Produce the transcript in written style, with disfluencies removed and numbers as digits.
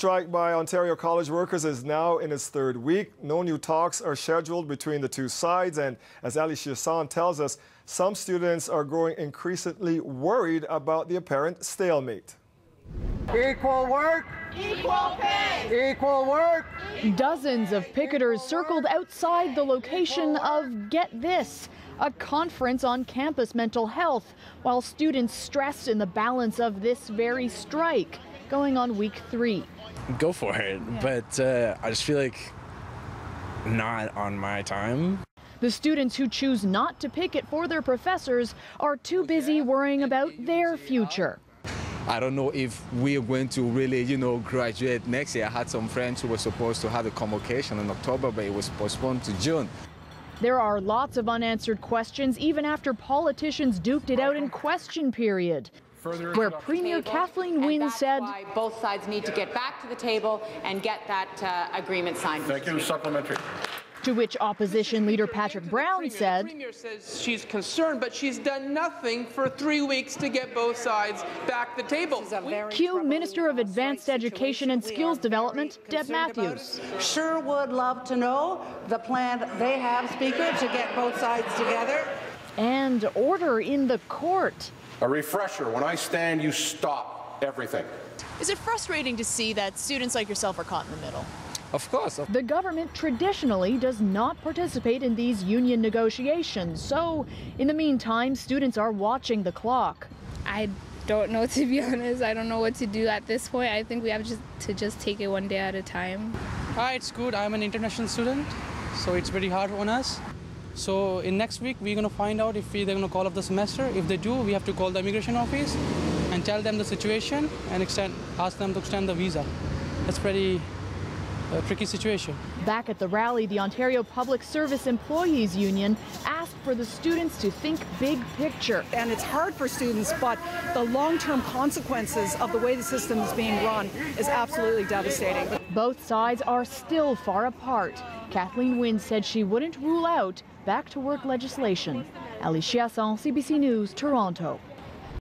strike by Ontario college workers is now in its third week. No new talks are scheduled between the two sides, and as Ali Chiasson tells us, some students are growing increasingly worried about the apparent stalemate. Equal work, equal pay, equal work. Dozens of picketers circled outside the location of, get this, a conference on campus mental health, while students stressed in the balance of this very strike, going on week 3. Go for it, but I just feel like not on my time. The students who choose not to picket for their professors are too busy worrying about their future. I don't know if we are going to really, graduate next year. I had some friends who were supposed to have a convocation in October, but it was postponed to June. There are lots of unanswered questions even after politicians duked it out in question period, where Premier Kathleen Wynne said why both sides need to get back to the table and get that agreement signed. Thank you. Supplementary. To which opposition leader Patrick Brown said, The Premier says she's concerned, but she's done nothing for 3 weeks to get both sides back to the table. Cue Minister of Advanced Education and Skills Development, Deb Matthews. Sure would love to know the plan they have, Speaker, to get both sides together. And order in the court. A refresher. When I stand, you stop everything. Is it frustrating to see that students like yourself are caught in the middle? Of course. The government traditionally does not participate in these union negotiations, so in the meantime, students are watching the clock. I don't know, to be honest. I don't know what to do at this point. I think we have to just take it one day at a time. It's good. I'm an international student, so it's very hard on us. So in next week, we're going to find out if they're going to call off the semester. If they do, we have to call the immigration office and tell them the situation and ask them to extend the visa. That's pretty tricky situation. Back at the rally, the Ontario Public Service Employees Union asked for the students to think big picture. And it's hard for students, but the long-term consequences of the way the system is being run is absolutely devastating. Both sides are still far apart. Kathleen Wynne said she wouldn't rule out back-to-work legislation. Ali Chiasson, CBC News, Toronto.